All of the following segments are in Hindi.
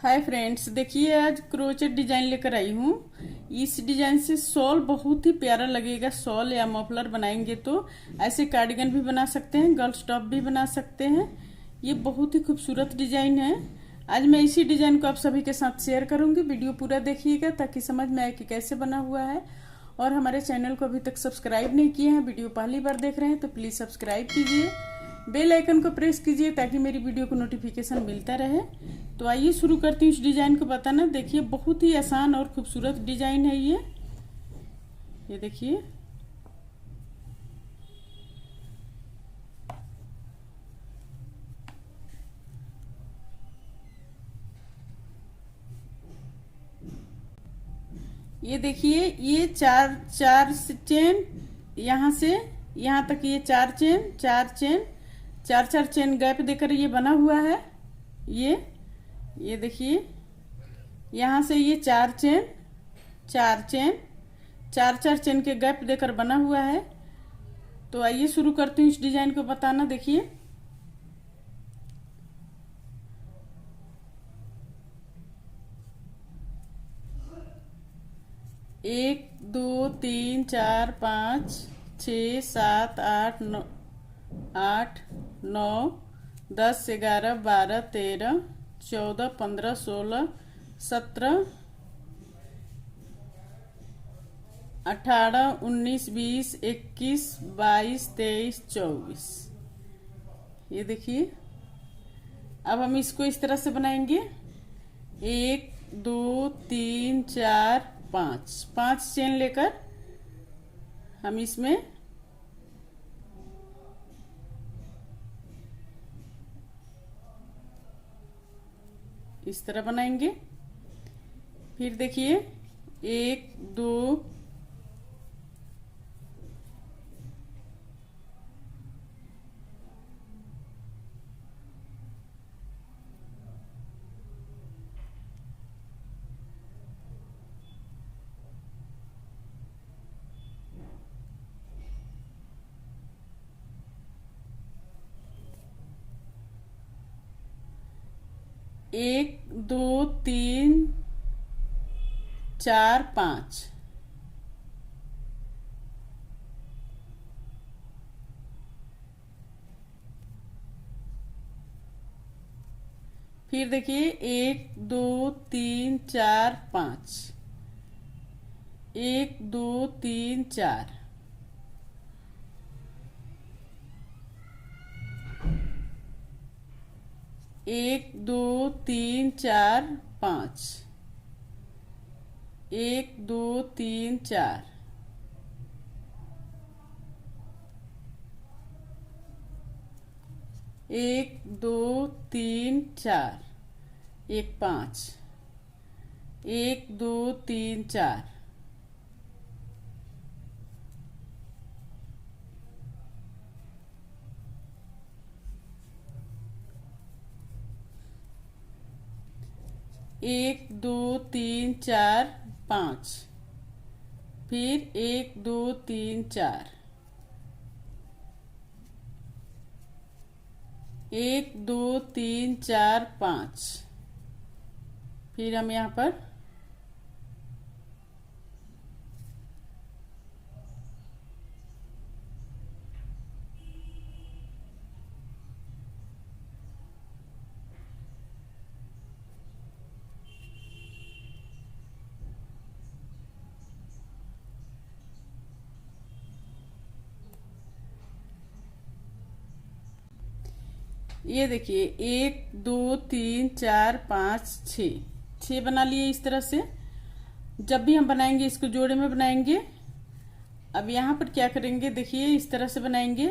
हाय फ्रेंड्स, देखिए आज क्रोचेट डिजाइन लेकर आई हूँ। इस डिजाइन से शॉल बहुत ही प्यारा लगेगा। शॉल या मफलर बनाएंगे तो ऐसे कार्डिगन भी बना सकते हैं, गर्ल्स टॉप भी बना सकते हैं। ये बहुत ही खूबसूरत डिजाइन है। आज मैं इसी डिजाइन को आप सभी के साथ शेयर करूंगी। वीडियो पूरा देखिएगा ताकि समझ में आए कि कैसे बना हुआ है। और हमारे चैनल को अभी तक सब्सक्राइब नहीं किए हैं, वीडियो पहली बार देख रहे हैं तो प्लीज सब्सक्राइब कीजिए, बेल आइकन को प्रेस कीजिए ताकि मेरी वीडियो को नोटिफिकेशन मिलता रहे। तो आइए शुरू करती हूँ इस डिजाइन को बताना। देखिए बहुत ही आसान और खूबसूरत डिजाइन है ये देखिए। ये देखिए, ये चार चार चेन, यहाँ से यहाँ तक ये चार चेन चार चार चेन गैप देकर ये बना हुआ है। ये देखिए, यहाँ से ये चार चेन चार चार चेन के गैप देकर बना हुआ है। तो आइए शुरू करती हूँ इस डिजाइन को बताना। देखिए एक दो तीन चार पाँच छ सात आठ नौ 10 11 12 13 14 15 16 17 18 19 20 21 22 23 24। ये देखिए, अब हम इसको इस तरह से बनाएंगे। एक दो तीन चार पाँच चेन लेकर हम इसमें इस तरह बनाएंगे। फिर देखिए एक दो एक दो तीन चार पाँच। फिर देखिए एक दो तीन चार पाँच, एक दो तीन चार। एक दो तीन चार पाँच, एक दो तीन चार। एक दो तीन चार, एक पाँच, एक दो तीन चार। एक दो तीन चार पाँच, फिर एक दो तीन चार, एक दो तीन चार पाँच। फिर हम यहाँ पर ये देखिए एक दो तीन चार पाँच छ बना लिए इस तरह से। जब भी हम बनाएंगे इसको जोड़े में बनाएंगे। अब यहाँ पर क्या करेंगे, देखिए इस तरह से बनाएंगे।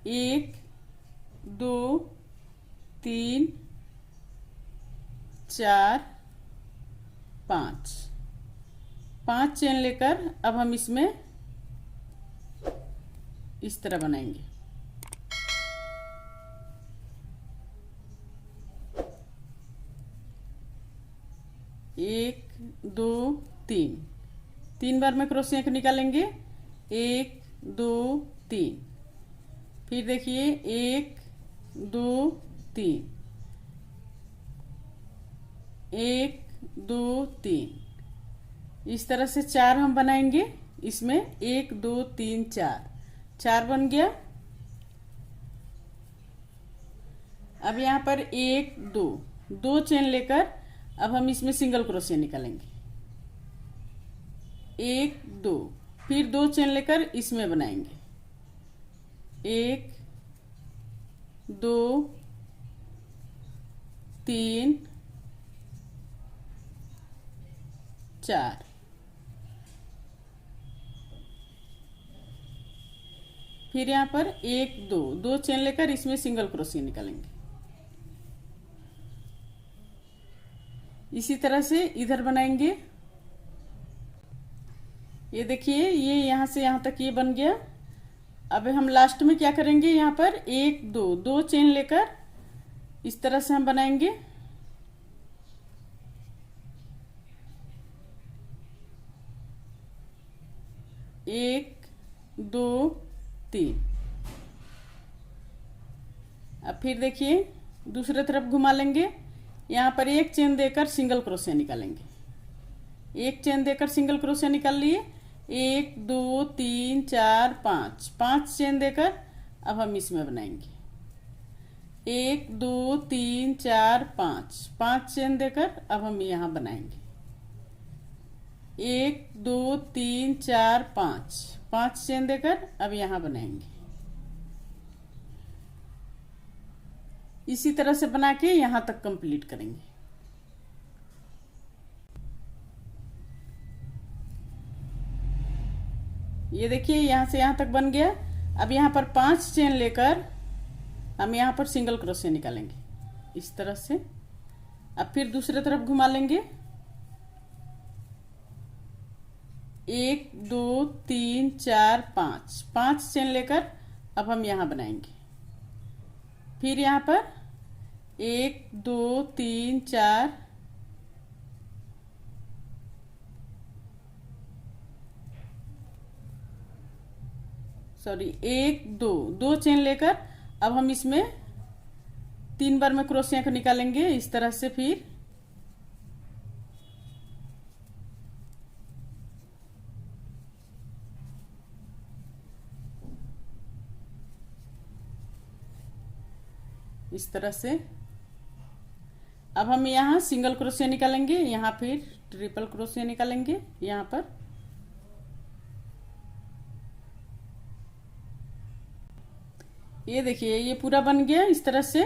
एक दो तीन चार पाँच चेन लेकर अब हम इसमें इस तरह बनाएंगे। एक दो तीन बार में क्रोशिया को निकालेंगे। एक दो तीन। फिर देखिए एक दो तीन, 1 2 3। इस तरह से 4 हम बनाएंगे। इसमें 1 2 3 4, 4 बन गया। अब यहाँ पर 1 2, 2 चेन लेकर अब हम इसमें सिंगल क्रोशिया निकालेंगे। 1 2, फिर 2 चेन लेकर इसमें बनाएंगे। 1 2 3 4। फिर यहाँ पर 1 2, 2 चेन लेकर इसमें सिंगल क्रोशिया निकालेंगे। इसी तरह से इधर बनाएंगे। ये देखिए, ये यहां से यहां तक ये बन गया। अब हम लास्ट में क्या करेंगे, यहाँ पर 1 2, 2 चेन लेकर इस तरह से हम बनाएंगे। एक 2 3। अब फिर देखिए दूसरे तरफ घुमा लेंगे। यहाँ पर 1 चेन देकर सिंगल क्रोशिया निकालेंगे। 1 चेन देकर सिंगल क्रोशिया निकाल लिए। 1 2 3 4 5, 5 चेन देकर अब हम इसमें बनाएंगे। 1 2 3 4 5, 5 चेन देकर अब हम यहाँ बनाएंगे। 1 2 3 4 5, 5 चेन देकर अब यहाँ बनाएंगे। इसी तरह से बना के यहां तक कंप्लीट करेंगे। ये देखिए, यहां से यहां तक बन गया। अब यहां पर 5 चेन लेकर हम यहां पर सिंगल क्रोशिया निकालेंगे इस तरह से। अब फिर दूसरे तरफ घुमा लेंगे। 1 2 3 4 5, 5 चेन लेकर अब हम यहां बनाएंगे। फिर यहाँ पर 1 2 3 4, सॉरी 1 2, 2 चेन लेकर अब हम इसमें 3 बार में क्रोशिया को निकालेंगे इस तरह से। फिर इस तरह से अब हम यहाँ सिंगल क्रोशिया निकालेंगे। यहाँ फिर ट्रिपल क्रोशिया निकालेंगे। यहाँ पर ये देखिए, ये पूरा बन गया इस तरह से।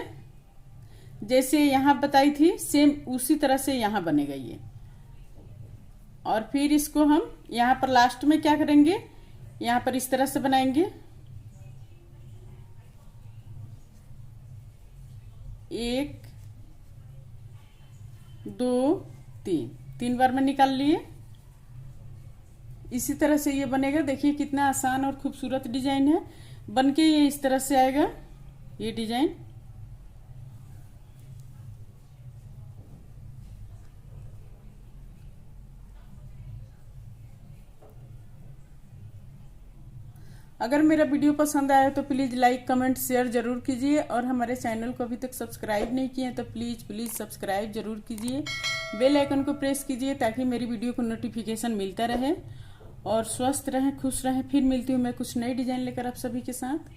जैसे यहाँ बताई थी सेम उसी तरह से यहाँ बनेगा ये। और फिर इसको हम यहाँ पर लास्ट में क्या करेंगे, यहाँ पर इस तरह से बनाएंगे। 1 2 3, 3 बार में निकाल लिए। इसी तरह से ये बनेगा। देखिए कितना आसान और खूबसूरत डिजाइन है। बनके ये इस तरह से आएगा ये डिजाइन। अगर मेरा वीडियो पसंद आया तो प्लीज़ लाइक कमेंट शेयर जरूर कीजिए। और हमारे चैनल को अभी तक सब्सक्राइब नहीं किए तो प्लीज़ सब्सक्राइब जरूर कीजिए। बेल आइकन को प्रेस कीजिए ताकि मेरी वीडियो को नोटिफिकेशन मिलता रहे। और स्वस्थ रहें, खुश रहें। फिर मिलती हूँ मैं कुछ नई डिजाइन लेकर आप सभी के साथ।